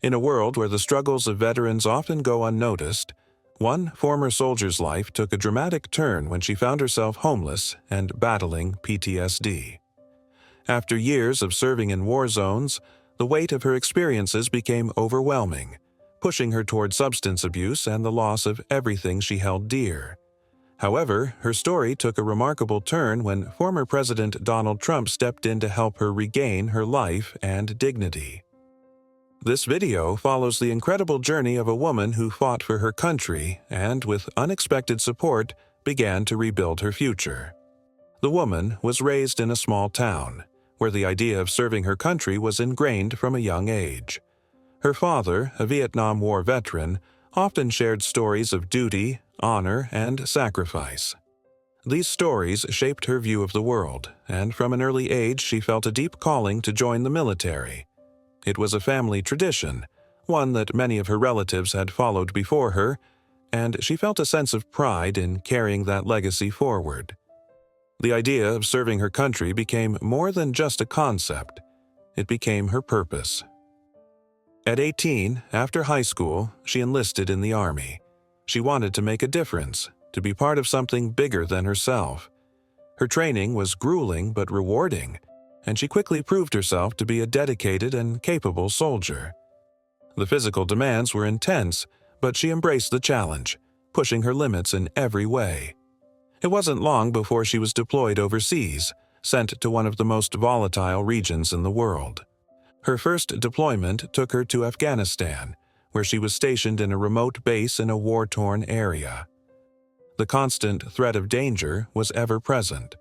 In a world where the struggles of veterans often go unnoticed, one former soldier's life took a dramatic turn when she found herself homeless and battling PTSD. After years of serving in war zones, the weight of her experiences became overwhelming, pushing her toward substance abuse and the loss of everything she held dear. However, her story took a remarkable turn when former President Donald Trump stepped in to help her regain her life and dignity. This video follows the incredible journey of a woman who fought for her country and, with unexpected support, began to rebuild her future. The woman was raised in a small town, where the idea of serving her country was ingrained from a young age. Her father, a Vietnam War veteran, often shared stories of duty, honor, and sacrifice. These stories shaped her view of the world, and from an early age she felt a deep calling to join the military. It was a family tradition, one that many of her relatives had followed before her, and she felt a sense of pride in carrying that legacy forward. The idea of serving her country became more than just a concept. It became her purpose. At 18, after high school, she enlisted in the Army. She wanted to make a difference, to be part of something bigger than herself. Her training was grueling but rewarding, and she quickly proved herself to be a dedicated and capable soldier. The physical demands were intense, but she embraced the challenge, pushing her limits in every way. It wasn't long before she was deployed overseas, sent to one of the most volatile regions in the world. Her first deployment took her to Afghanistan, where she was stationed in a remote base in a war-torn area. The constant threat of danger was ever present.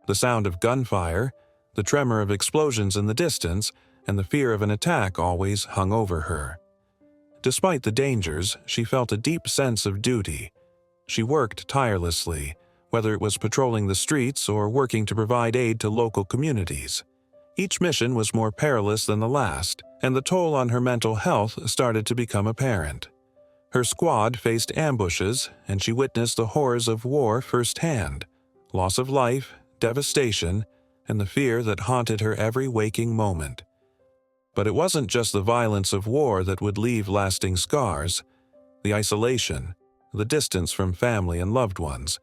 The sound of gunfire, the tremor of explosions in the distance, and the fear of an attack always hung over her. Despite the dangers, she felt a deep sense of duty. She worked tirelessly, whether it was patrolling the streets or working to provide aid to local communities. Each mission was more perilous than the last, and the toll on her mental health started to become apparent. Her squad faced ambushes, and she witnessed the horrors of war firsthand: loss of life, devastation, and the fear that haunted her every waking moment. But it wasn't just the violence of war that would leave lasting scars. The isolation, the distance from family and loved ones,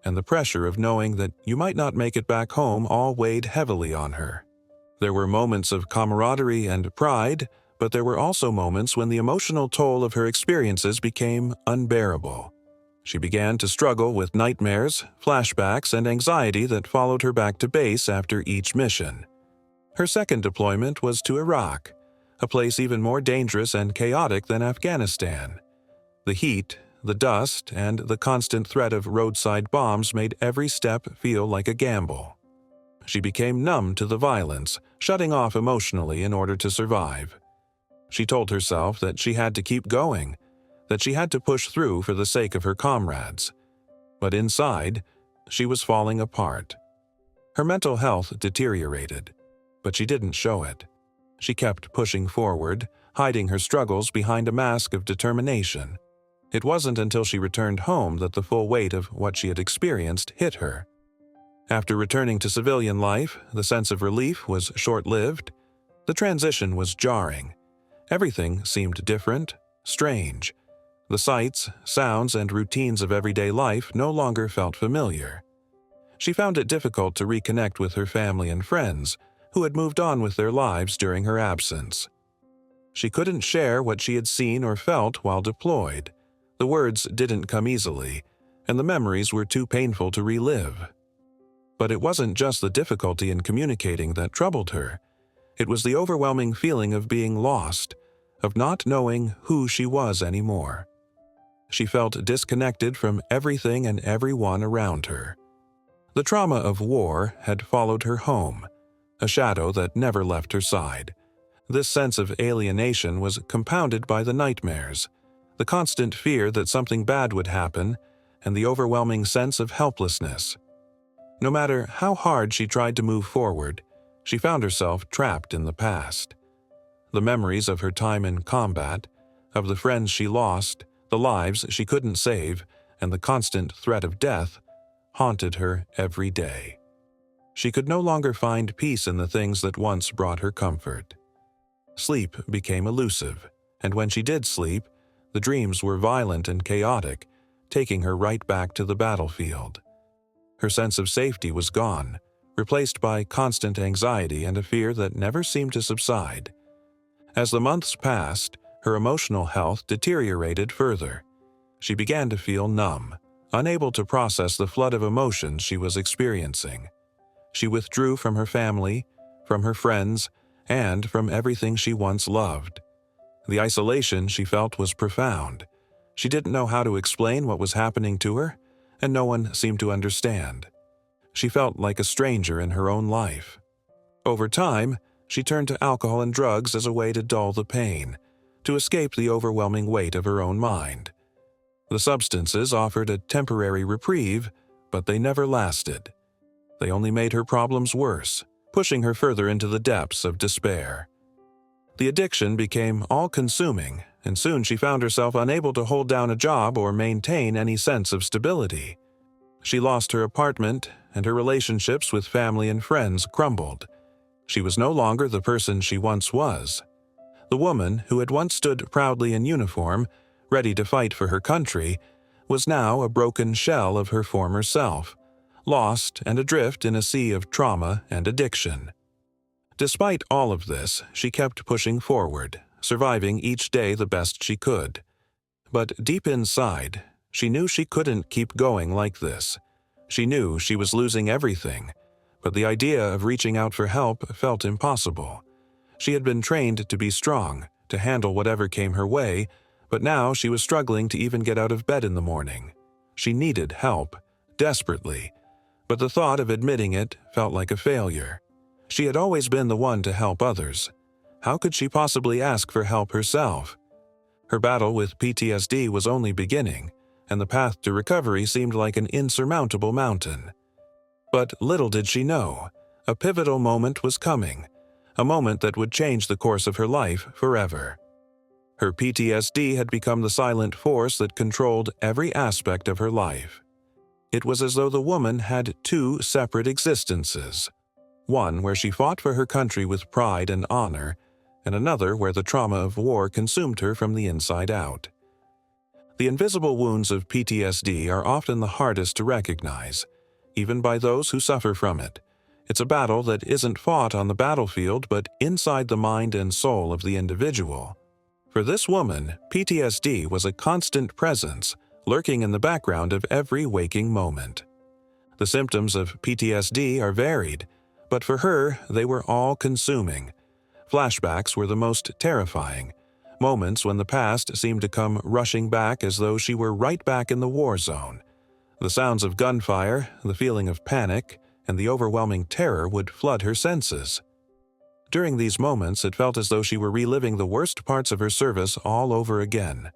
and the pressure of knowing that you might not make it back home all weighed heavily on her. There were moments of camaraderie and pride, but there were also moments when the emotional toll of her experiences became unbearable. She began to struggle with nightmares, flashbacks, and anxiety that followed her back to base after each mission. Her second deployment was to Iraq, a place even more dangerous and chaotic than Afghanistan. The heat, the dust, and the constant threat of roadside bombs made every step feel like a gamble. She became numb to the violence, shutting off emotionally in order to survive. She told herself that she had to keep going, that she had to push through for the sake of her comrades. But inside, she was falling apart. Her mental health deteriorated, but she didn't show it. She kept pushing forward, hiding her struggles behind a mask of determination. It wasn't until she returned home that the full weight of what she had experienced hit her. After returning to civilian life, the sense of relief was short-lived. The transition was jarring. Everything seemed different, strange. The sights, sounds, and routines of everyday life no longer felt familiar. She found it difficult to reconnect with her family and friends, who had moved on with their lives during her absence. She couldn't share what she had seen or felt while deployed. The words didn't come easily, and the memories were too painful to relive. But it wasn't just the difficulty in communicating that troubled her. It was the overwhelming feeling of being lost, of not knowing who she was anymore. She felt disconnected from everything and everyone around her. The trauma of war had followed her home, a shadow that never left her side. This sense of alienation was compounded by the nightmares, the constant fear that something bad would happen, and the overwhelming sense of helplessness. No matter how hard she tried to move forward, she found herself trapped in the past. The memories of her time in combat, of the friends she lost, the lives she couldn't save, and the constant threat of death haunted her every day. She could no longer find peace in the things that once brought her comfort. Sleep became elusive, And when she did sleep, the dreams were violent and chaotic, taking her right back to the battlefield. Her sense of safety was gone, replaced by constant anxiety and a fear that never seemed to subside. As the months passed, her emotional health deteriorated further. She began to feel numb, unable to process the flood of emotions she was experiencing. She withdrew from her family, from her friends, and from everything she once loved. The isolation she felt was profound. She didn't know how to explain what was happening to her, and no one seemed to understand. She felt like a stranger in her own life. Over time, she turned to alcohol and drugs as a way to dull the pain, to escape the overwhelming weight of her own mind. The substances offered a temporary reprieve, but they never lasted. They only made her problems worse, pushing her further into the depths of despair. The addiction became all-consuming, and soon she found herself unable to hold down a job or maintain any sense of stability. She lost her apartment, and her relationships with family and friends crumbled. She was no longer the person she once was. The woman who had once stood proudly in uniform, ready to fight for her country, was now a broken shell of her former self, lost and adrift in a sea of trauma and addiction. Despite all of this, she kept pushing forward, surviving each day the best she could. But deep inside, she knew she couldn't keep going like this. She knew she was losing everything, but the idea of reaching out for help felt impossible. She had been trained to be strong, to handle whatever came her way, but now she was struggling to even get out of bed in the morning. She needed help, desperately, but the thought of admitting it felt like a failure. She had always been the one to help others. How could she possibly ask for help herself? Her battle with PTSD was only beginning, and the path to recovery seemed like an insurmountable mountain. But little did she know, a pivotal moment was coming, a moment that would change the course of her life forever. Her PTSD had become the silent force that controlled every aspect of her life. It was as though the woman had two separate existences, one where she fought for her country with pride and honor, and another where the trauma of war consumed her from the inside out. The invisible wounds of PTSD are often the hardest to recognize, even by those who suffer from it. It's a battle that isn't fought on the battlefield but inside the mind and soul of the individual. For this woman, PTSD was a constant presence, lurking in the background of every waking moment. The symptoms of PTSD are varied, but for her, they were all-consuming. Flashbacks were the most terrifying, moments when the past seemed to come rushing back as though she were right back in the war zone. The sounds of gunfire, the feeling of panic, and the overwhelming terror would flood her senses. During these moments, it felt as though she were reliving the worst parts of her service all over again.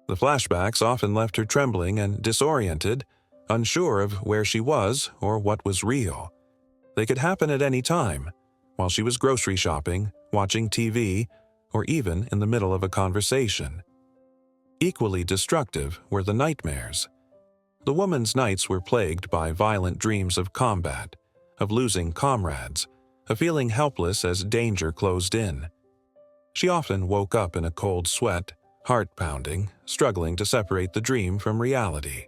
The flashbacks often left her trembling and disoriented, unsure of where she was or what was real. They could happen at any time, while she was grocery shopping, watching TV, or even in the middle of a conversation. Equally destructive were the nightmares. The woman's nights were plagued by violent dreams of combat, of losing comrades, of feeling helpless as danger closed in. She often woke up in a cold sweat, heart pounding, struggling to separate the dream from reality.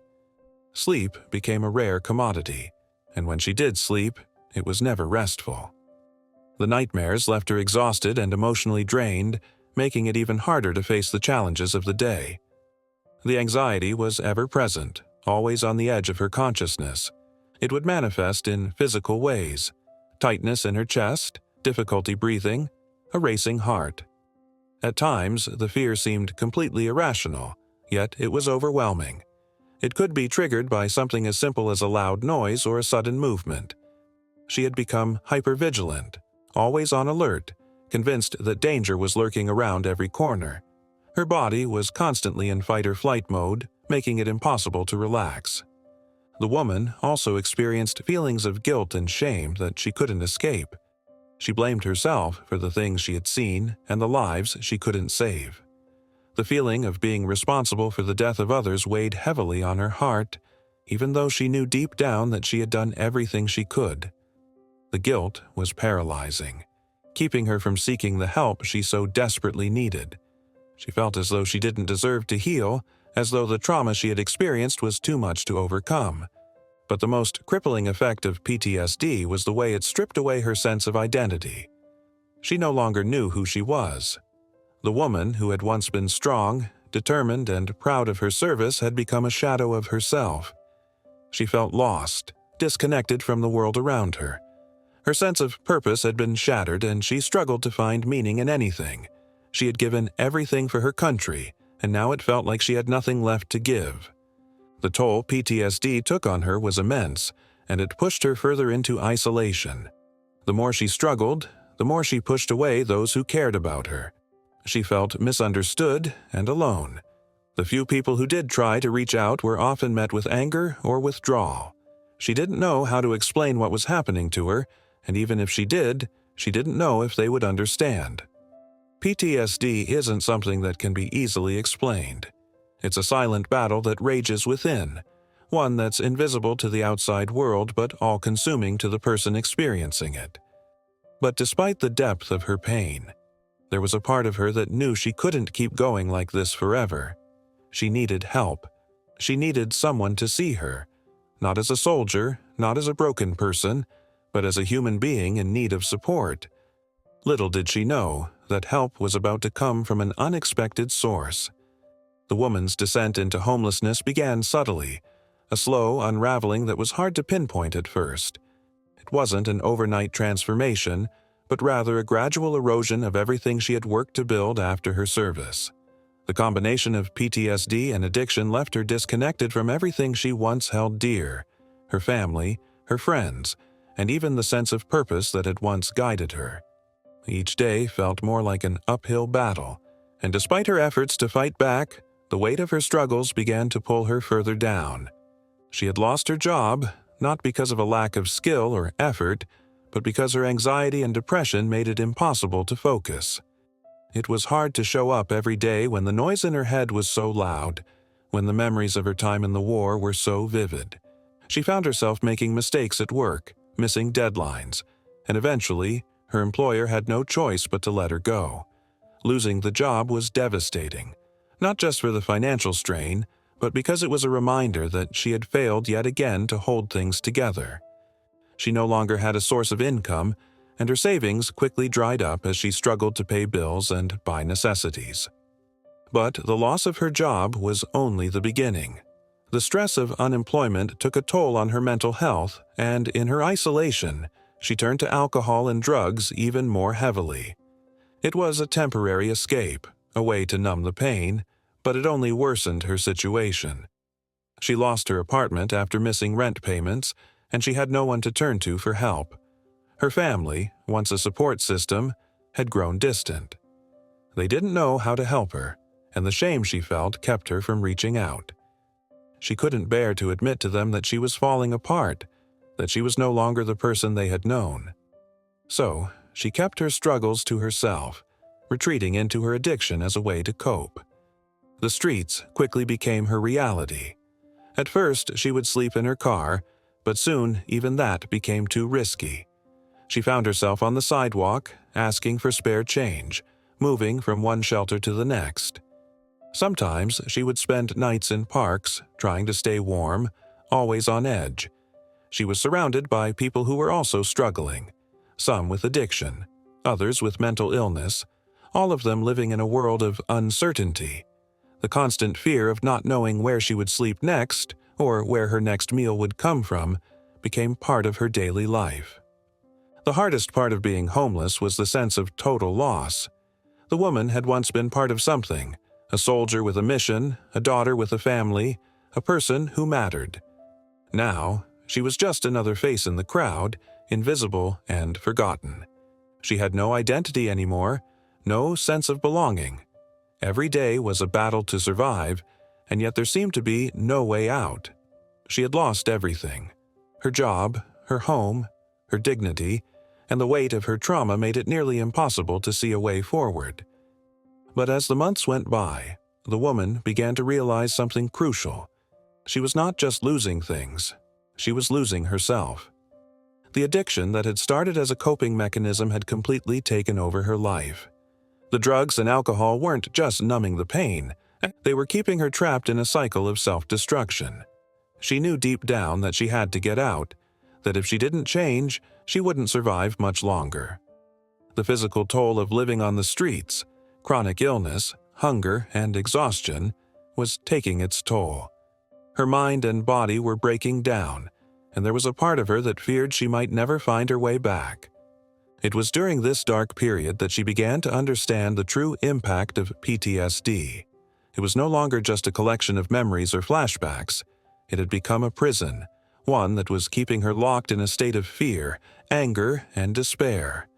Sleep became a rare commodity, and when she did sleep, it was never restful. The nightmares left her exhausted and emotionally drained, making it even harder to face the challenges of the day. The anxiety was ever present, always on the edge of her consciousness. It would manifest in physical ways: tightness in her chest, difficulty breathing, a racing heart. At times, the fear seemed completely irrational, yet it was overwhelming. It could be triggered by something as simple as a loud noise or a sudden movement. She had become hypervigilant, always on alert, convinced that danger was lurking around every corner. Her body was constantly in fight-or-flight mode, making it impossible to relax. The woman also experienced feelings of guilt and shame that she couldn't escape. She blamed herself for the things she had seen and the lives she couldn't save. The feeling of being responsible for the death of others weighed heavily on her heart, even though she knew deep down that she had done everything she could. The guilt was paralyzing, keeping her from seeking the help she so desperately needed. She felt as though she didn't deserve to heal, as though the trauma she had experienced was too much to overcome. But the most crippling effect of PTSD was the way it stripped away her sense of identity. She no longer knew who she was. The woman who had once been strong, determined, and proud of her service had become a shadow of herself. She felt lost, disconnected from the world around her. Her sense of purpose had been shattered, and she struggled to find meaning in anything. She had given everything for her country, and now it felt like she had nothing left to give. The toll PTSD took on her was immense, and it pushed her further into isolation. The more she struggled, the more she pushed away those who cared about her. She felt misunderstood and alone. The few people who did try to reach out were often met with anger or withdrawal. She didn't know how to explain what was happening to her, and even if she didn't know if they would understand. PTSD isn't something that can be easily explained. It's a silent battle that rages within, one that's invisible to the outside world but all-consuming to the person experiencing it. But despite the depth of her pain, there was a part of her that knew she couldn't keep going like this forever. She needed help. She needed someone to see her, not as a soldier, not as a broken person, but as a human being in need of support. Little did she know that help was about to come from an unexpected source. The woman's descent into homelessness began subtly, a slow unraveling that was hard to pinpoint at first. It wasn't an overnight transformation, but rather a gradual erosion of everything she had worked to build after her service. The combination of PTSD and addiction left her disconnected from everything she once held dear: her family, her friends, and even the sense of purpose that had once guided her. Each day felt more like an uphill battle, and despite her efforts to fight back, the weight of her struggles began to pull her further down. She had lost her job, not because of a lack of skill or effort, but because her anxiety and depression made it impossible to focus. It was hard to show up every day when the noise in her head was so loud, when the memories of her time in the war were so vivid. She found herself making mistakes at work, missing deadlines, and eventually, her employer had no choice but to let her go. Losing the job was devastating, not just for the financial strain, but because it was a reminder that she had failed yet again to hold things together. She no longer had a source of income, and her savings quickly dried up as she struggled to pay bills and buy necessities. But the loss of her job was only the beginning. The stress of unemployment took a toll on her mental health, and in her isolation, she turned to alcohol and drugs even more heavily. It was a temporary escape, a way to numb the pain, but it only worsened her situation. She lost her apartment after missing rent payments, and she had no one to turn to for help. Her family, once a support system, had grown distant. They didn't know how to help her, and the shame she felt kept her from reaching out. She couldn't bear to admit to them that she was falling apart, that she was no longer the person they had known. So, she kept her struggles to herself, retreating into her addiction as a way to cope. The streets quickly became her reality. At first, she would sleep in her car, but soon even that became too risky. She found herself on the sidewalk, asking for spare change, moving from one shelter to the next. Sometimes she would spend nights in parks, trying to stay warm, always on edge. She was surrounded by people who were also struggling, some with addiction, others with mental illness, all of them living in a world of uncertainty. The constant fear of not knowing where she would sleep next, or where her next meal would come from, became part of her daily life. The hardest part of being homeless was the sense of total loss. The woman had once been part of something, a soldier with a mission, a daughter with a family, a person who mattered. Now, she was just another face in the crowd, invisible and forgotten. She had no identity anymore, no sense of belonging. Every day was a battle to survive, and yet there seemed to be no way out. She had lost everything: her job, her home, her dignity, and the weight of her trauma made it nearly impossible to see a way forward. But as the months went by, the woman began to realize something crucial. She was not just losing things, she was losing herself. The addiction that had started as a coping mechanism had completely taken over her life. The drugs and alcohol weren't just numbing the pain, they were keeping her trapped in a cycle of self-destruction. She knew deep down that she had to get out, that if she didn't change, she wouldn't survive much longer. The physical toll of living on the streets, chronic illness, hunger, and exhaustion was taking its toll. Her mind and body were breaking down, and there was a part of her that feared she might never find her way back. It was during this dark period that she began to understand the true impact of PTSD. It was no longer just a collection of memories or flashbacks. It had become a prison, one that was keeping her locked in a state of fear, anger, and despair.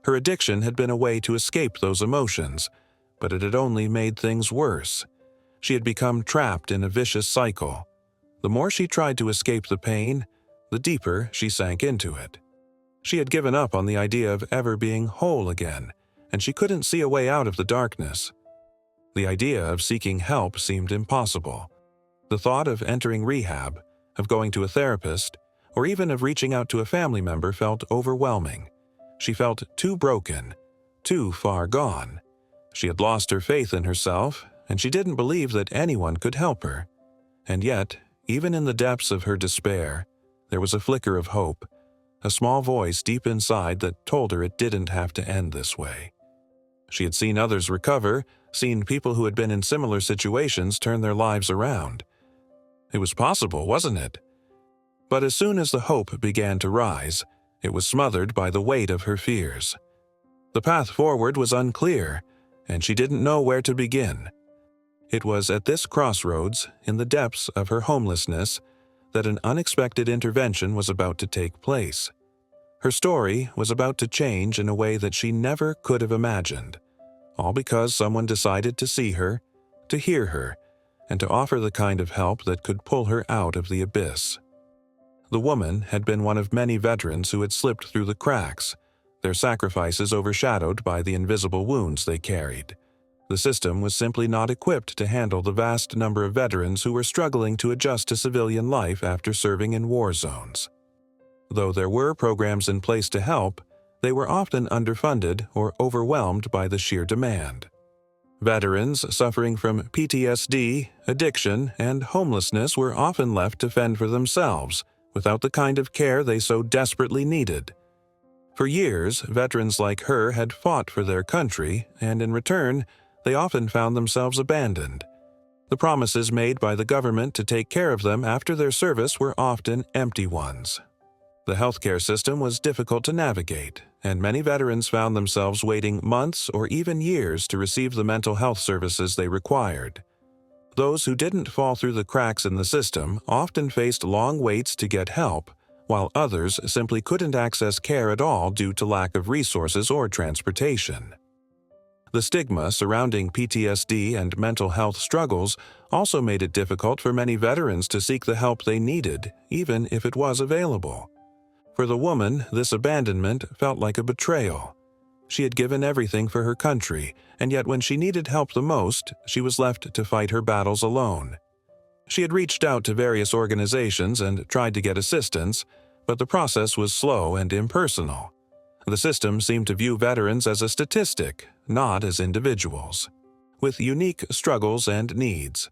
Her addiction had been a way to escape those emotions, but it had only made things worse. She had become trapped in a vicious cycle. The more she tried to escape the pain, the deeper she sank into it. She had given up on the idea of ever being whole again, and she couldn't see a way out of the darkness. The idea of seeking help seemed impossible. The thought of entering rehab, of going to a therapist, or even of reaching out to a family member felt overwhelming. She felt too broken, too far gone. She had lost her faith in herself, and she didn't believe that anyone could help her. And yet, even in the depths of her despair, there was a flicker of hope, a small voice deep inside that told her it didn't have to end this way. She had seen others recover, seen people who had been in similar situations turn their lives around. It was possible, wasn't it? But as soon as the hope began to rise, it was smothered by the weight of her fears. The path forward was unclear, and she didn't know where to begin. It was at this crossroads, in the depths of her homelessness, that an unexpected intervention was about to take place. Her story was about to change in a way that she never could have imagined, all because someone decided to see her, to hear her, and to offer the kind of help that could pull her out of the abyss. The woman had been one of many veterans who had slipped through the cracks, their sacrifices overshadowed by the invisible wounds they carried. The system was simply not equipped to handle the vast number of veterans who were struggling to adjust to civilian life after serving in war zones. Though there were programs in place to help, they were often underfunded or overwhelmed by the sheer demand. Veterans suffering from PTSD, addiction, and homelessness were often left to fend for themselves, without the kind of care they so desperately needed. For years, veterans like her had fought for their country, and in return, they often found themselves abandoned. The promises made by the government to take care of them after their service were often empty ones. The healthcare system was difficult to navigate, and many veterans found themselves waiting months or even years to receive the mental health services they required. Those who didn't fall through the cracks in the system often faced long waits to get help, while others simply couldn't access care at all due to lack of resources or transportation. The stigma surrounding PTSD and mental health struggles also made it difficult for many veterans to seek the help they needed, even if it was available. For the woman, this abandonment felt like a betrayal. She had given everything for her country, and yet when she needed help the most, she was left to fight her battles alone. She had reached out to various organizations and tried to get assistance, but the process was slow and impersonal. The system seemed to view veterans as a statistic, not as individuals, with unique struggles and needs.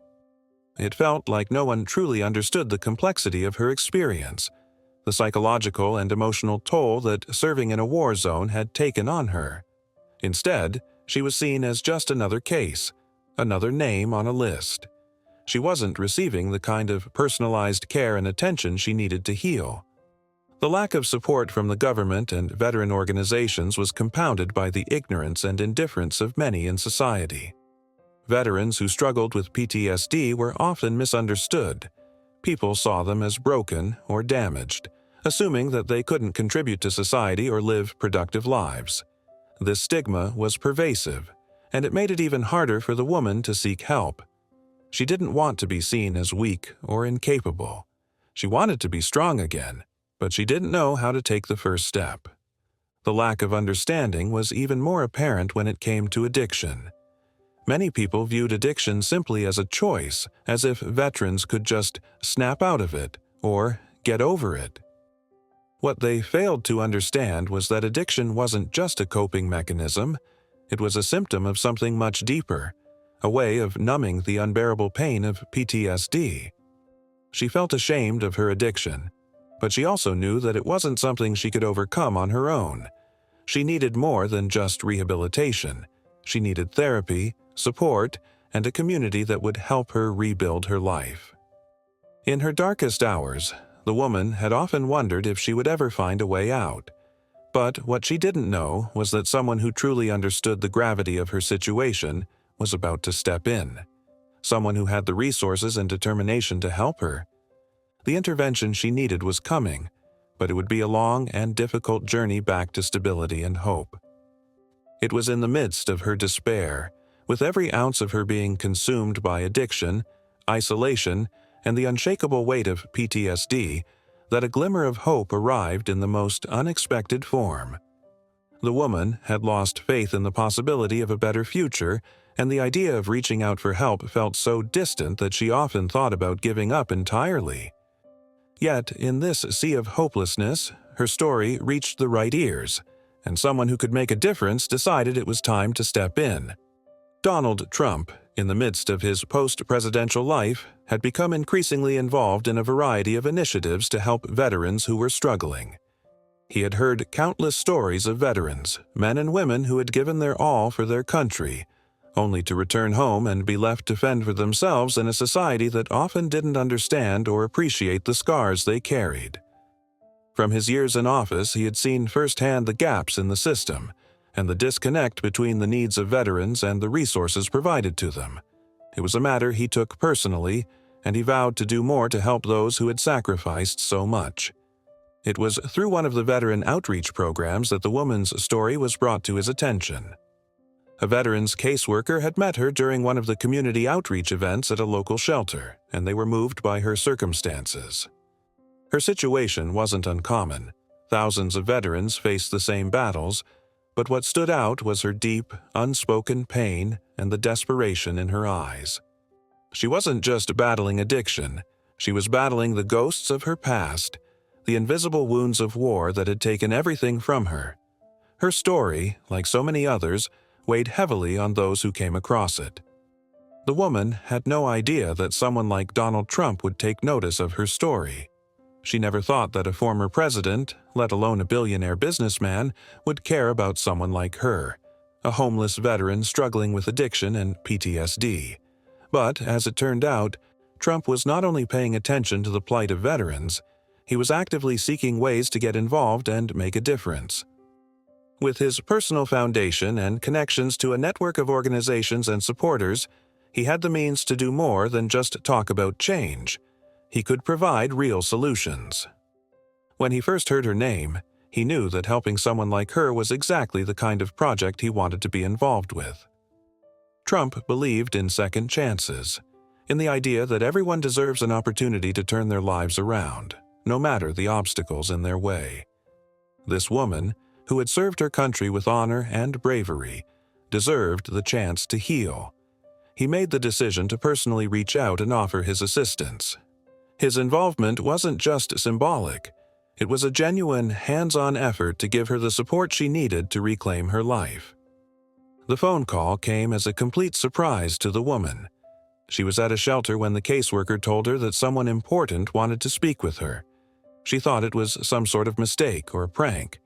It felt like no one truly understood the complexity of her experience, the psychological and emotional toll that serving in a war zone had taken on her. Instead, she was seen as just another case, another name on a list. She wasn't receiving the kind of personalized care and attention she needed to heal. The lack of support from the government and veteran organizations was compounded by the ignorance and indifference of many in society. Veterans who struggled with PTSD were often misunderstood. People saw them as broken or damaged, assuming that they couldn't contribute to society or live productive lives. This stigma was pervasive, and it made it even harder for the woman to seek help. She didn't want to be seen as weak or incapable. She wanted to be strong again, but she didn't know how to take the first step. The lack of understanding was even more apparent when it came to addiction. Many people viewed addiction simply as a choice, as if veterans could just snap out of it or get over it. What they failed to understand was that addiction wasn't just a coping mechanism, It was a symptom of something much deeper, a way of numbing the unbearable pain of PTSD. She felt ashamed of her addiction, but she also knew that it wasn't something she could overcome on her own. She needed more than just rehabilitation. She needed therapy, support, and a community that would help her rebuild her life. In her darkest hours, the woman had often wondered if she would ever find a way out. But what she didn't know was that someone who truly understood the gravity of her situation was about to step in. Someone who had the resources and determination to help her. The intervention she needed was coming, but it would be a long and difficult journey back to stability and hope. It was in the midst of her despair, with every ounce of her being consumed by addiction, isolation, and the unshakable weight of PTSD, that a glimmer of hope arrived in the most unexpected form. The woman had lost faith in the possibility of a better future, and the idea of reaching out for help felt so distant that she often thought about giving up entirely. Yet, in this sea of hopelessness, her story reached the right ears, and someone who could make a difference decided it was time to step in. Donald Trump, in the midst of his post-presidential life, had become increasingly involved in a variety of initiatives to help veterans who were struggling. He had heard countless stories of veterans, men and women who had given their all for their country, only to return home and be left to fend for themselves in a society that often didn't understand or appreciate the scars they carried. From his years in office, he had seen firsthand the gaps in the system and the disconnect between the needs of veterans and the resources provided to them. It was a matter he took personally, and he vowed to do more to help those who had sacrificed so much. It was through one of the veteran outreach programs that the woman's story was brought to his attention. A veterans caseworker had met her during one of the community outreach events at a local shelter, and they were moved by her circumstances. Her situation wasn't uncommon. Thousands of veterans faced the same battles, but what stood out was her deep, unspoken pain and the desperation in her eyes. She wasn't just battling addiction, she was battling the ghosts of her past, the invisible wounds of war that had taken everything from her. Her story, like so many others, weighed heavily on those who came across it. The woman had no idea that someone like Donald Trump would take notice of her story. She never thought that a former president, let alone a billionaire businessman, would care about someone like her, a homeless veteran struggling with addiction and PTSD. But, as it turned out, Trump was not only paying attention to the plight of veterans, he was actively seeking ways to get involved and make a difference. With his personal foundation and connections to a network of organizations and supporters, he had the means to do more than just talk about change. He could provide real solutions. When he first heard her name, he knew that helping someone like her was exactly the kind of project he wanted to be involved with. Trump believed in second chances, in the idea that everyone deserves an opportunity to turn their lives around, no matter the obstacles in their way. This woman, who had served her country with honor and bravery, deserved the chance to heal. He made the decision to personally reach out and offer his assistance. His involvement wasn't just symbolic. It was a genuine, hands-on effort to give her the support she needed to reclaim her life. The phone call came as a complete surprise to the woman. She was at a shelter when the caseworker told her that someone important wanted to speak with her. She thought it was some sort of mistake or prank.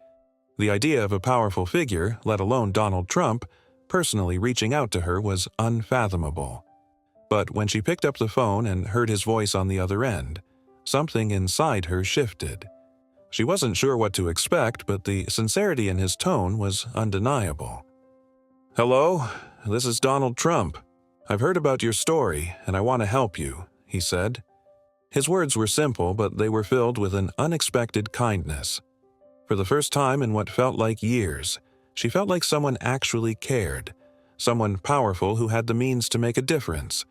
The idea of a powerful figure, let alone Donald Trump, personally reaching out to her was unfathomable. But when she picked up the phone and heard his voice on the other end, something inside her shifted. She wasn't sure what to expect, but the sincerity in his tone was undeniable. "Hello, this is Donald Trump. I've heard about your story, and I want to help you," he said. His words were simple, but they were filled with an unexpected kindness. For the first time in what felt like years, she felt like someone actually cared, someone powerful who had the means to make a difference.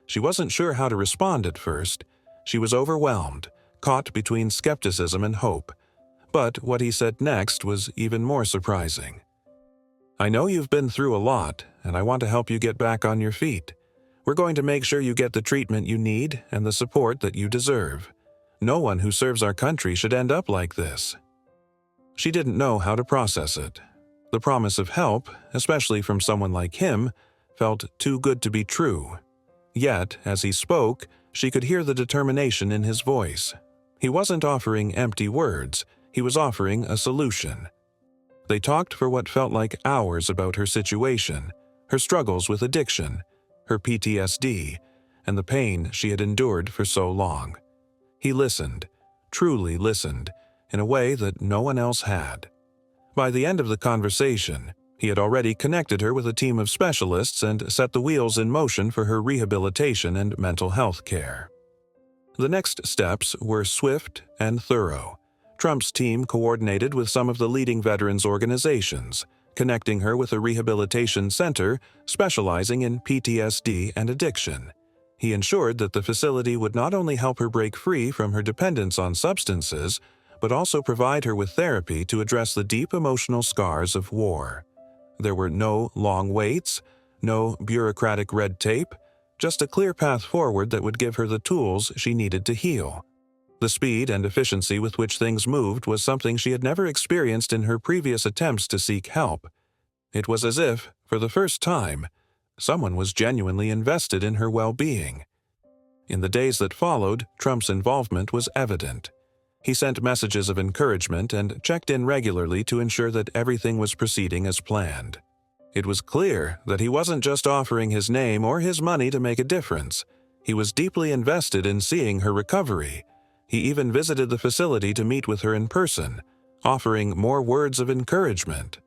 She wasn't sure how to respond at first. She was overwhelmed, caught between skepticism and hope. But what he said next was even more surprising. "I know you've been through a lot, and I want to help you get back on your feet. We're going to make sure you get the treatment you need and the support that you deserve. No one who serves our country should end up like this." She didn't know how to process it. The promise of help, especially from someone like him, felt too good to be true. Yet, as he spoke, she could hear the determination in his voice. He wasn't offering empty words, he was offering a solution. They talked for what felt like hours about her situation, her struggles with addiction, her PTSD, and the pain she had endured for so long. He listened, truly listened, in a way that no one else had. By the end of the conversation, he had already connected her with a team of specialists and set the wheels in motion for her rehabilitation and mental health care. The next steps were swift and thorough. Trump's team coordinated with some of the leading veterans organizations, connecting her with a rehabilitation center specializing in PTSD and addiction. He ensured that the facility would not only help her break free from her dependence on substances, but also provide her with therapy to address the deep emotional scars of war. There were no long waits, no bureaucratic red tape, just a clear path forward that would give her the tools she needed to heal. The speed and efficiency with which things moved was something she had never experienced in her previous attempts to seek help. It was as if, for the first time, someone was genuinely invested in her well-being. In the days that followed, Trump's involvement was evident. He sent messages of encouragement and checked in regularly to ensure that everything was proceeding as planned. It was clear that he wasn't just offering his name or his money to make a difference. He was deeply invested in seeing her recovery. He even visited the facility to meet with her in person, offering more words of encouragement.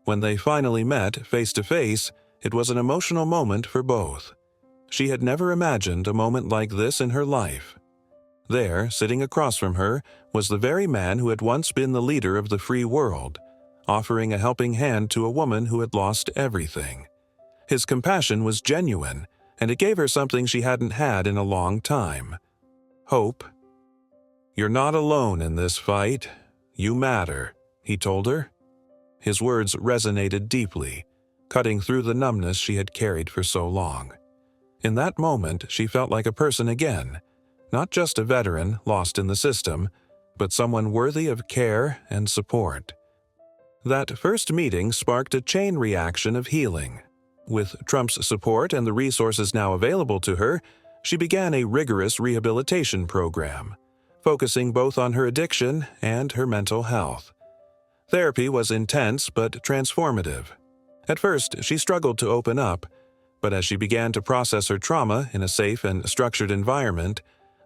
When they finally met face to face, it was an emotional moment for both. She had never imagined a moment like this in her life. There, sitting across from her, was the very man who had once been the leader of the free world, offering a helping hand to a woman who had lost everything. His compassion was genuine, and it gave her something she hadn't had in a long time: hope. "You're not alone in this fight. You matter," he told her. His words resonated deeply, cutting through the numbness she had carried for so long. In that moment, she felt like a person again, not just a veteran lost in the system, but someone worthy of care and support. That first meeting sparked a chain reaction of healing. With Trump's support and the resources now available to her, she began a rigorous rehabilitation program, focusing both on her addiction and her mental health. Therapy was intense but transformative. At first, she struggled to open up, but as she began to process her trauma in a safe and structured environment,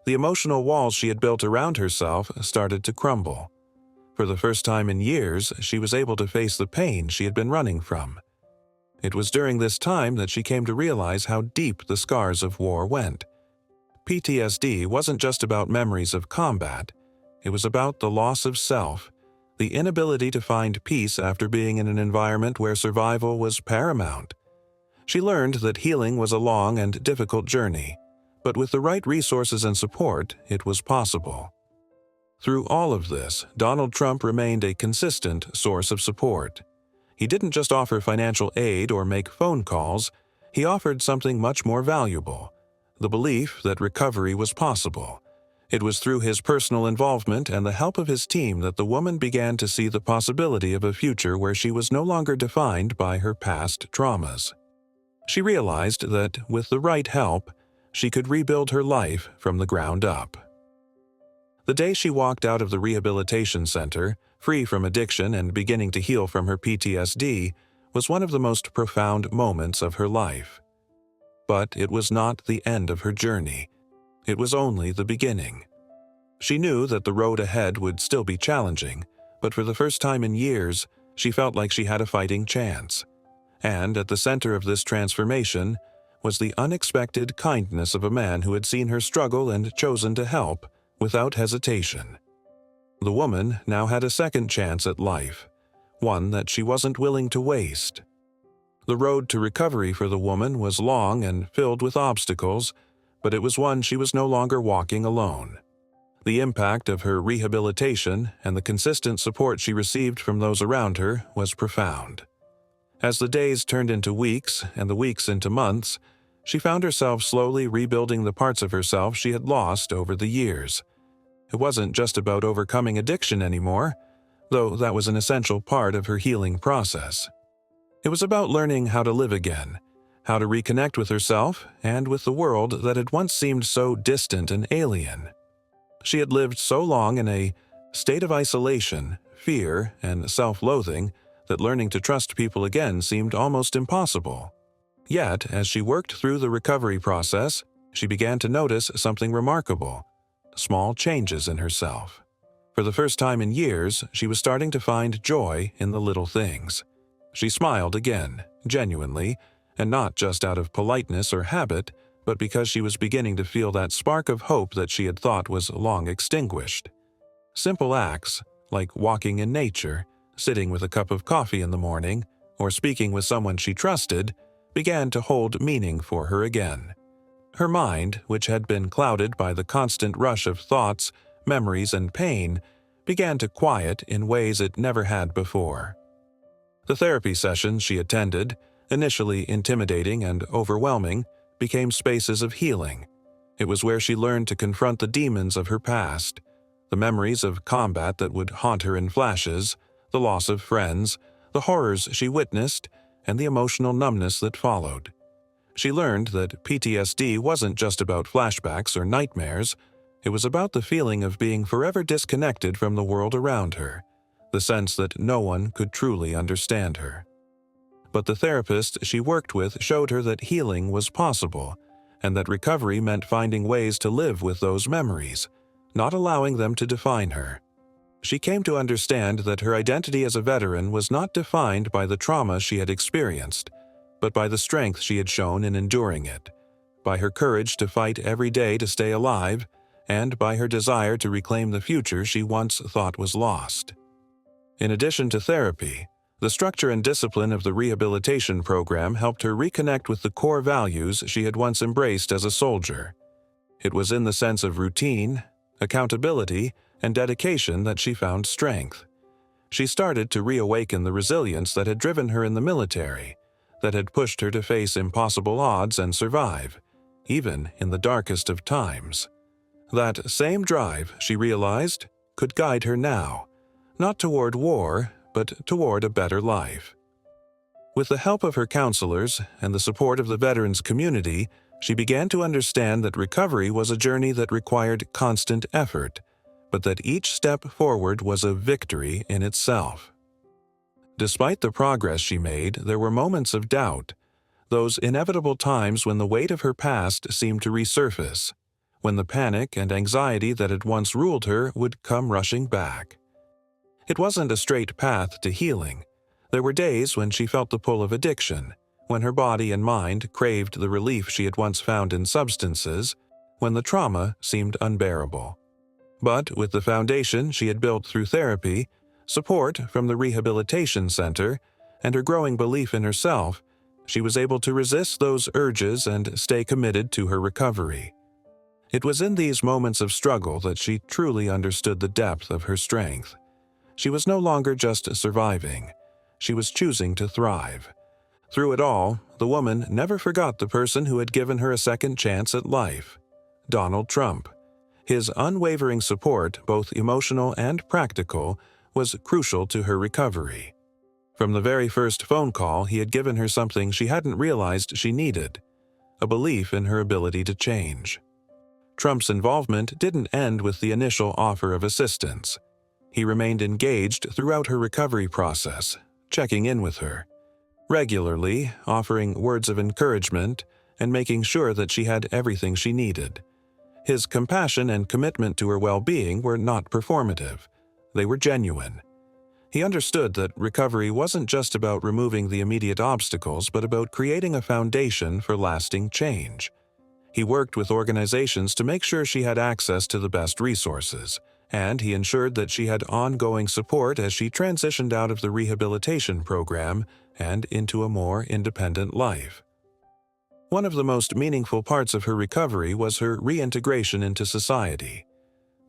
the emotional walls she had built around herself started to crumble. For the first time in years, she was able to face the pain she had been running from. It was during this time that she came to realize how deep the scars of war went. PTSD wasn't just about memories of combat. It was about the loss of self, the inability to find peace after being in an environment where survival was paramount. She learned that healing was a long and difficult journey, but with the right resources and support, it was possible. Through all of this, Donald Trump remained a consistent source of support. He didn't just offer financial aid or make phone calls, he offered something much more valuable: the belief that recovery was possible. It was through his personal involvement and the help of his team that the woman began to see the possibility of a future where she was no longer defined by her past traumas. She realized that, with the right help, she could rebuild her life from the ground up. The day she walked out of the rehabilitation center, free from addiction and beginning to heal from her PTSD, was one of the most profound moments of her life. But it was not the end of her journey. It was only the beginning. She knew that the road ahead would still be challenging, but for the first time in years, she felt like she had a fighting chance. And at the center of this transformation was the unexpected kindness of a man who had seen her struggle and chosen to help without hesitation. The woman now had a second chance at life, one that she wasn't willing to waste. The road to recovery for the woman was long and filled with obstacles, but it was one she was no longer walking alone. The impact of her rehabilitation and the consistent support she received from those around her was profound. As the days turned into weeks and the weeks into months, she found herself slowly rebuilding the parts of herself she had lost over the years. It wasn't just about overcoming addiction anymore, though that was an essential part of her healing process. It was about learning how to live again, how to reconnect with herself and with the world that had once seemed so distant and alien. She had lived so long in a state of isolation, fear, and self-loathing that learning to trust people again seemed almost impossible. Yet, as she worked through the recovery process, she began to notice something remarkable: small changes in herself. For the first time in years, she was starting to find joy in the little things. She smiled again, genuinely, and not just out of politeness or habit, but because she was beginning to feel that spark of hope that she had thought was long extinguished. Simple acts, like walking in nature, sitting with a cup of coffee in the morning, or speaking with someone she trusted, began to hold meaning for her again. Her mind, which had been clouded by the constant rush of thoughts, memories, and pain, began to quiet in ways it never had before. The therapy sessions she attended, initially intimidating and overwhelming, became spaces of healing. It was where she learned to confront the demons of her past, the memories of combat that would haunt her in flashes, the loss of friends, the horrors she witnessed, and the emotional numbness that followed. She learned that PTSD wasn't just about flashbacks or nightmares. It was about the feeling of being forever disconnected from the world around her, the sense that no one could truly understand her. But the therapist she worked with showed her that healing was possible, and that recovery meant finding ways to live with those memories, not allowing them to define her. She came to understand that her identity as a veteran was not defined by the trauma she had experienced, but by the strength she had shown in enduring it, by her courage to fight every day to stay alive, and by her desire to reclaim the future she once thought was lost. In addition to therapy, the structure and discipline of the rehabilitation program helped her reconnect with the core values she had once embraced as a soldier. It was in the sense of routine, accountability, and dedication that she found strength. She started to reawaken the resilience that had driven her in the military, that had pushed her to face impossible odds and survive, even in the darkest of times. That same drive, she realized, could guide her now, not toward war, but toward a better life. With the help of her counselors and the support of the veterans community, she began to understand that recovery was a journey that required constant effort, but that each step forward was a victory in itself. Despite the progress she made, there were moments of doubt, those inevitable times when the weight of her past seemed to resurface, when the panic and anxiety that had once ruled her would come rushing back. It wasn't a straight path to healing. There were days when she felt the pull of addiction, when her body and mind craved the relief she had once found in substances, when the trauma seemed unbearable. But with the foundation she had built through therapy, support from the rehabilitation center, and her growing belief in herself, she was able to resist those urges and stay committed to her recovery. It was in these moments of struggle that she truly understood the depth of her strength. She was no longer just surviving. She was choosing to thrive. Through it all, the woman never forgot the person who had given her a second chance at life: Donald Trump. His unwavering support, both emotional and practical, was crucial to her recovery. From the very first phone call, he had given her something she hadn't realized she needed: a belief in her ability to change. Trump's involvement didn't end with the initial offer of assistance. He remained engaged throughout her recovery process, checking in with her, regularly offering words of encouragement and making sure that she had everything she needed. His compassion and commitment to her well-being were not performative. They were genuine. He understood that recovery wasn't just about removing the immediate obstacles, but about creating a foundation for lasting change. He worked with organizations to make sure she had access to the best resources, and he ensured that she had ongoing support as she transitioned out of the rehabilitation program and into a more independent life. One of the most meaningful parts of her recovery was her reintegration into society.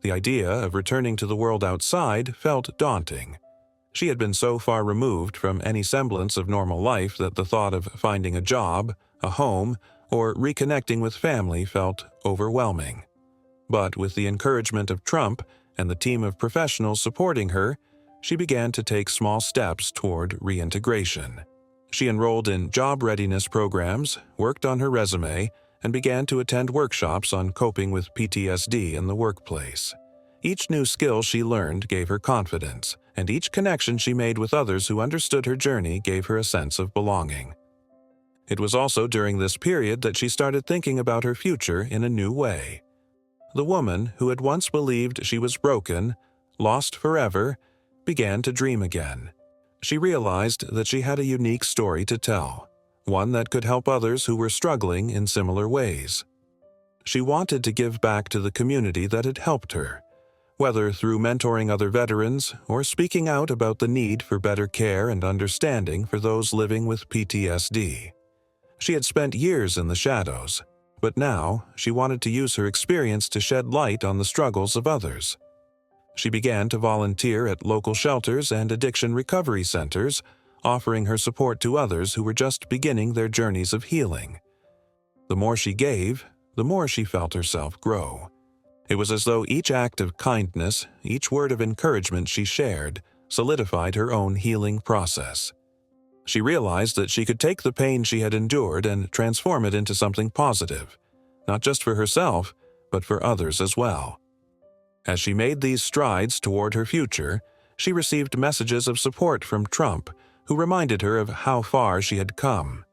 The idea of returning to the world outside felt daunting. She had been so far removed from any semblance of normal life that the thought of finding a job, a home, or reconnecting with family felt overwhelming. But with the encouragement of Trump and the team of professionals supporting her, she began to take small steps toward reintegration. She enrolled in job readiness programs, worked on her resume, and began to attend workshops on coping with PTSD in the workplace. Each new skill she learned gave her confidence, and each connection she made with others who understood her journey gave her a sense of belonging. It was also during this period that she started thinking about her future in a new way. The woman who had once believed she was broken, lost forever, began to dream again. She realized that she had a unique story to tell, one that could help others who were struggling in similar ways. She wanted to give back to the community that had helped her, whether through mentoring other veterans or speaking out about the need for better care and understanding for those living with PTSD. She had spent years in the shadows, but now she wanted to use her experience to shed light on the struggles of others. She began to volunteer at local shelters and addiction recovery centers, offering her support to others who were just beginning their journeys of healing. The more she gave, the more she felt herself grow. It was as though each act of kindness, each word of encouragement she shared, solidified her own healing process. She realized that she could take the pain she had endured and transform it into something positive, not just for herself, but for others as well. As she made these strides toward her future, she received messages of support from Trump, who reminded her of how far she had come.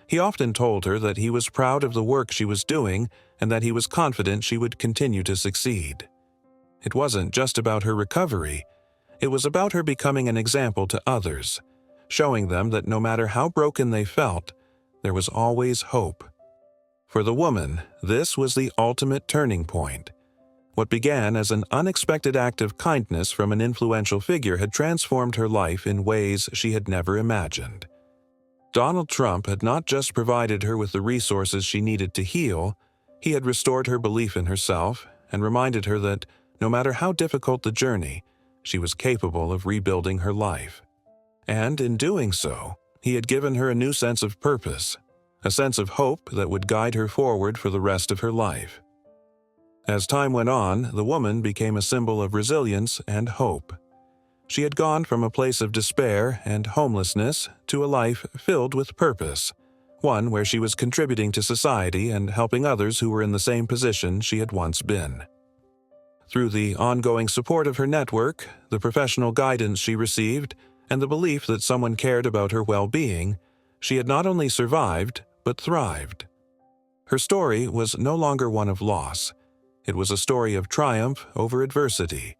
He often told her that he was proud of the work she was doing and that he was confident she would continue to succeed. It wasn't just about her recovery, it was about her becoming an example to others, showing them that no matter how broken they felt, there was always hope. For the woman, this was the ultimate turning point. What began as an unexpected act of kindness from an influential figure had transformed her life in ways she had never imagined. Donald Trump had not just provided her with the resources she needed to heal, he had restored her belief in herself and reminded her that, no matter how difficult the journey, she was capable of rebuilding her life. And in doing so, he had given her a new sense of purpose, a sense of hope that would guide her forward for the rest of her life. As time went on, the woman became a symbol of resilience and hope. She had gone from a place of despair and homelessness to a life filled with purpose, one where she was contributing to society and helping others who were in the same position she had once been. Through the ongoing support of her network, the professional guidance she received, and the belief that someone cared about her well-being, she had not only survived, but thrived. Her story was no longer one of loss. It was a story of triumph over adversity,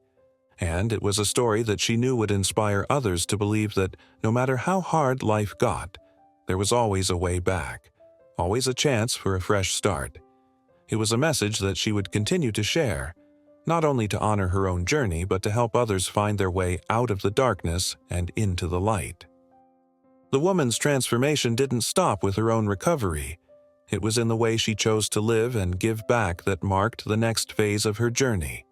and it was a story that she knew would inspire others to believe that no matter how hard life got, there was always a way back, always a chance for a fresh start. It was a message that she would continue to share, not only to honor her own journey, but to help others find their way out of the darkness and into the light. The woman's transformation didn't stop with her own recovery. It was in the way she chose to live and give back that marked the next phase of her journey.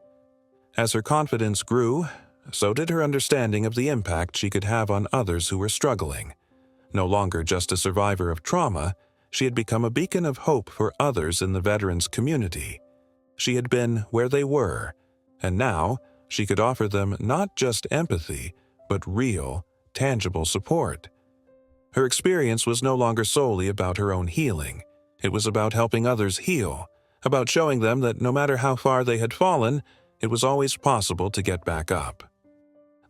As her confidence grew, so did her understanding of the impact she could have on others who were struggling. No longer just a survivor of trauma, she had become a beacon of hope for others in the veterans community. She had been where they were, and now she could offer them not just empathy, but real, tangible support. Her experience was no longer solely about her own healing. It was about helping others heal, about showing them that no matter how far they had fallen, it was always possible to get back up.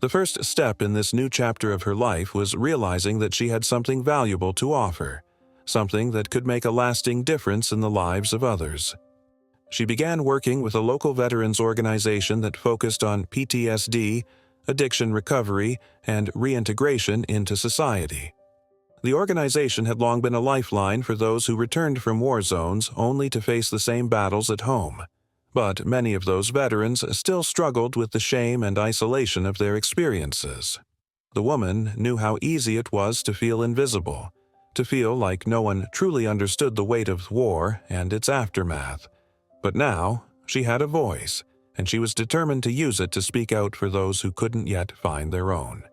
The first step in this new chapter of her life was realizing that she had something valuable to offer, something that could make a lasting difference in the lives of others. She began working with a local veterans organization that focused on PTSD, addiction recovery, and reintegration into society. The organization had long been a lifeline for those who returned from war zones only to face the same battles at home. But many of those veterans still struggled with the shame and isolation of their experiences. The woman knew how easy it was to feel invisible, to feel like no one truly understood the weight of war and its aftermath. But now, she had a voice, and she was determined to use it to speak out for those who couldn't yet find their own.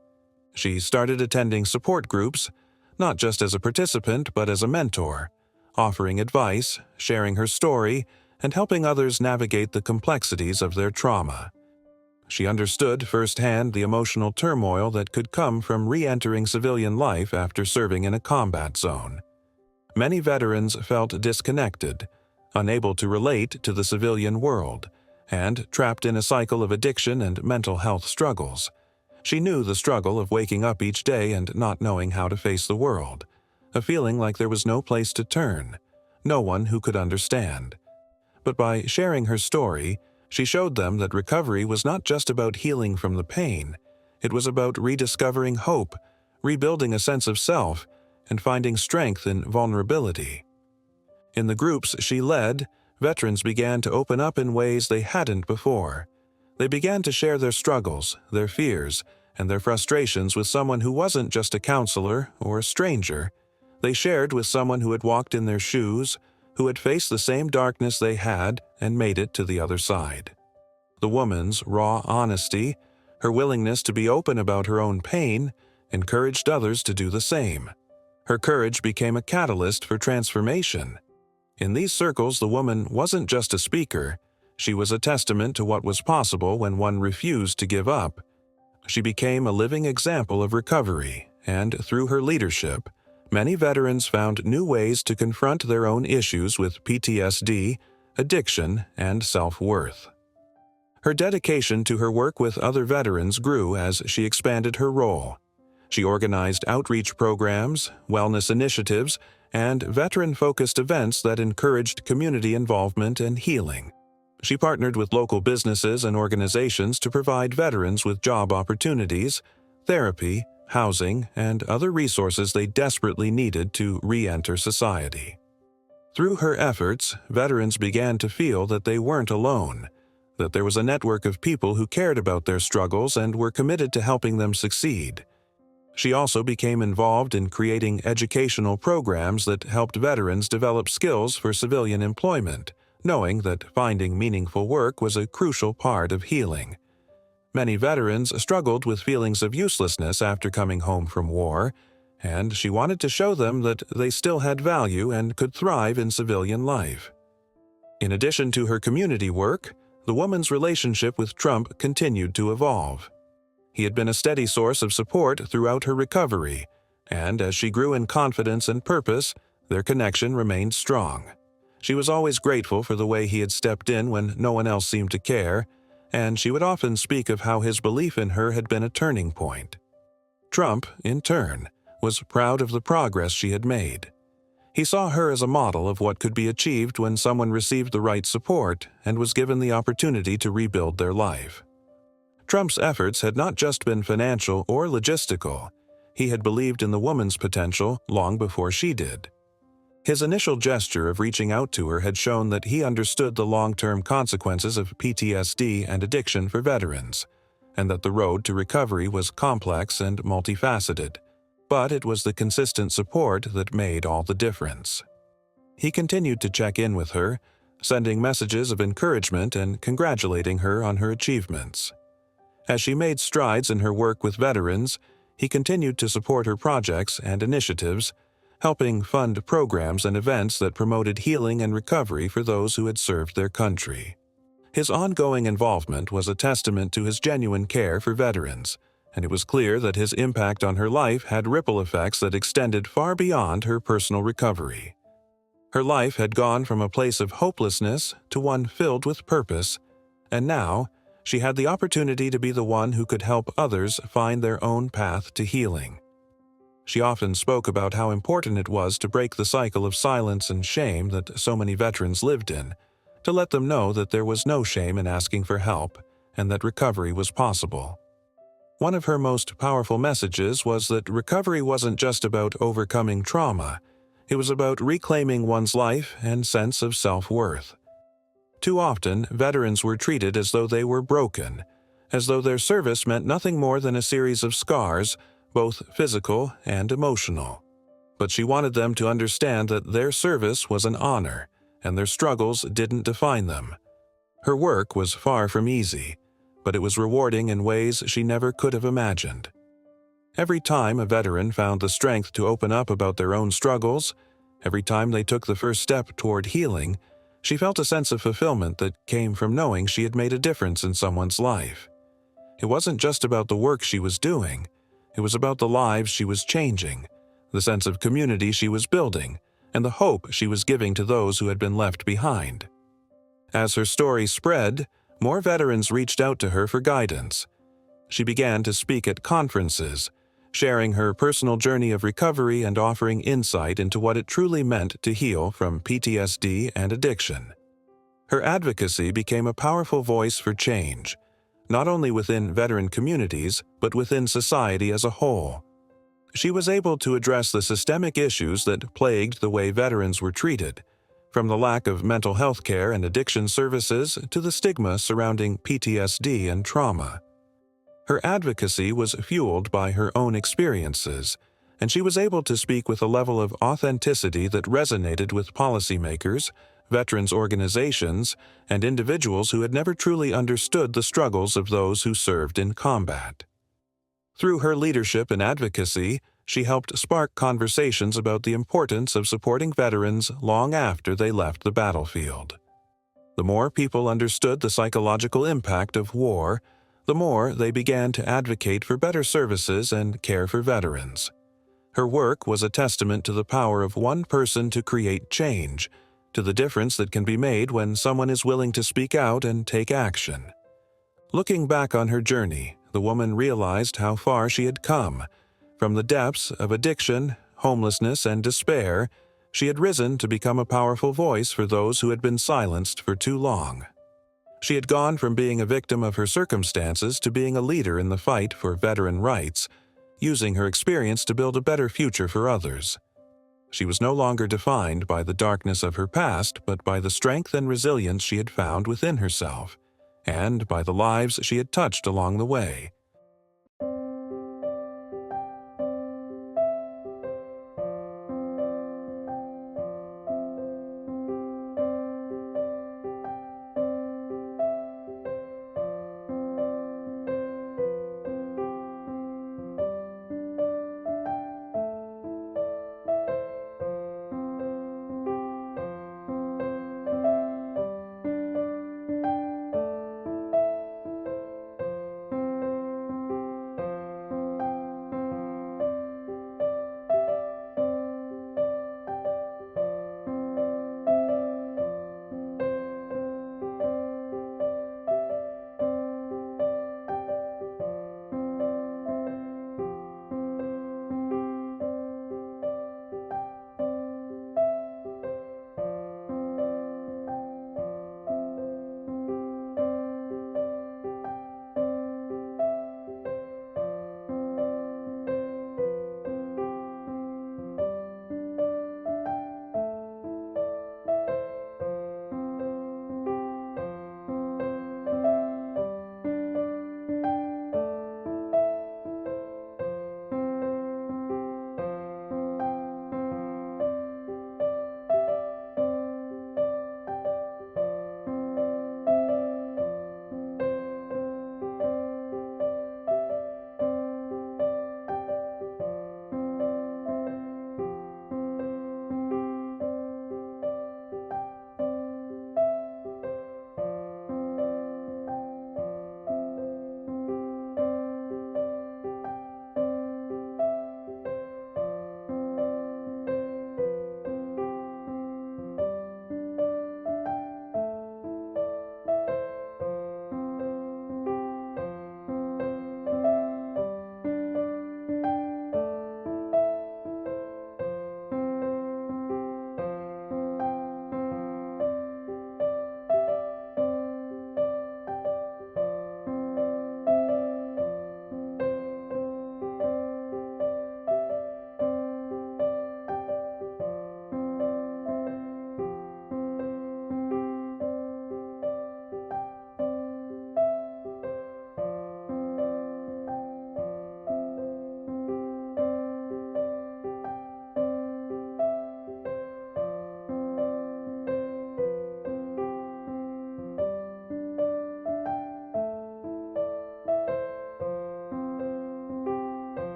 She started attending support groups, not just as a participant but as a mentor, offering advice, sharing her story, and helping others navigate the complexities of their trauma. She understood firsthand the emotional turmoil that could come from re-entering civilian life after serving in a combat zone. Many veterans felt disconnected, unable to relate to the civilian world, and trapped in a cycle of addiction and mental health struggles. She knew the struggle of waking up each day and not knowing how to face the world, a feeling like there was no place to turn, no one who could understand. But by sharing her story, she showed them that recovery was not just about healing from the pain. It was about rediscovering hope, rebuilding a sense of self, and finding strength in vulnerability. In the groups she led, veterans began to open up in ways they hadn't before. They began to share their struggles, their fears, and their frustrations with someone who wasn't just a counselor or a stranger. They shared with someone who had walked in their shoes, who had faced the same darkness they had and made it to the other side. The woman's raw honesty, her willingness to be open about her own pain, encouraged others to do the same. Her courage became a catalyst for transformation. In these circles, the woman wasn't just a speaker. She was a testament to what was possible when one refused to give up. She became a living example of recovery, and through her leadership, many veterans found new ways to confront their own issues with PTSD, addiction, and self-worth. Her dedication to her work with other veterans grew as she expanded her role. She organized outreach programs, wellness initiatives, and veteran-focused events that encouraged community involvement and healing. She partnered with local businesses and organizations to provide veterans with job opportunities, therapy, housing, and other resources they desperately needed to re-enter society. Through her efforts, veterans began to feel that they weren't alone, that there was a network of people who cared about their struggles and were committed to helping them succeed. She also became involved in creating educational programs that helped veterans develop skills for civilian employment, knowing that finding meaningful work was a crucial part of healing. Many veterans struggled with feelings of uselessness after coming home from war, and she wanted to show them that they still had value and could thrive in civilian life. In addition to her community work, the woman's relationship with Trump continued to evolve. He had been a steady source of support throughout her recovery, and as she grew in confidence and purpose, their connection remained strong. She was always grateful for the way he had stepped in when no one else seemed to care, and she would often speak of how his belief in her had been a turning point. Trump, in turn, was proud of the progress she had made. He saw her as a model of what could be achieved when someone received the right support and was given the opportunity to rebuild their life. Trump's efforts had not just been financial or logistical. He had believed in the woman's potential long before she did. His initial gesture of reaching out to her had shown that he understood the long-term consequences of PTSD and addiction for veterans, and that the road to recovery was complex and multifaceted, but it was the consistent support that made all the difference. He continued to check in with her, sending messages of encouragement and congratulating her on her achievements. As she made strides in her work with veterans, he continued to support her projects and initiatives, helping fund programs and events that promoted healing and recovery for those who had served their country. His ongoing involvement was a testament to his genuine care for veterans, and it was clear that his impact on her life had ripple effects that extended far beyond her personal recovery. Her life had gone from a place of hopelessness to one filled with purpose, and now she had the opportunity to be the one who could help others find their own path to healing. She often spoke about how important it was to break the cycle of silence and shame that so many veterans lived in, to let them know that there was no shame in asking for help and that recovery was possible. One of her most powerful messages was that recovery wasn't just about overcoming trauma, it was about reclaiming one's life and sense of self-worth. Too often, veterans were treated as though they were broken, as though their service meant nothing more than a series of scars, both physical and emotional. But she wanted them to understand that their service was an honor, and their struggles didn't define them. Her work was far from easy, but it was rewarding in ways she never could have imagined. Every time a veteran found the strength to open up about their own struggles, every time they took the first step toward healing, she felt a sense of fulfillment that came from knowing she had made a difference in someone's life. It wasn't just about the work she was doing. It was about the lives she was changing, the sense of community she was building, and the hope she was giving to those who had been left behind. As her story spread, more veterans reached out to her for guidance. She began to speak at conferences, sharing her personal journey of recovery and offering insight into what it truly meant to heal from PTSD and addiction. Her advocacy became a powerful voice for change, not only within veteran communities, but within society as a whole. She was able to address the systemic issues that plagued the way veterans were treated, from the lack of mental health care and addiction services to the stigma surrounding PTSD and trauma. Her advocacy was fueled by her own experiences, and she was able to speak with a level of authenticity that resonated with policymakers, veterans organizations, and individuals who had never truly understood the struggles of those who served in combat. Through her leadership and advocacy, she helped spark conversations about the importance of supporting veterans long after they left the battlefield. The more people understood the psychological impact of war, the more they began to advocate for better services and care for veterans. Her work was a testament to the power of one person to create change, to the difference that can be made when someone is willing to speak out and take action. Looking back on her journey, the woman realized how far she had come. From the depths of addiction, homelessness, and despair, she had risen to become a powerful voice for those who had been silenced for too long. She had gone from being a victim of her circumstances to being a leader in the fight for veteran rights, using her experience to build a better future for others. She was no longer defined by the darkness of her past, but by the strength and resilience she had found within herself, and by the lives she had touched along the way.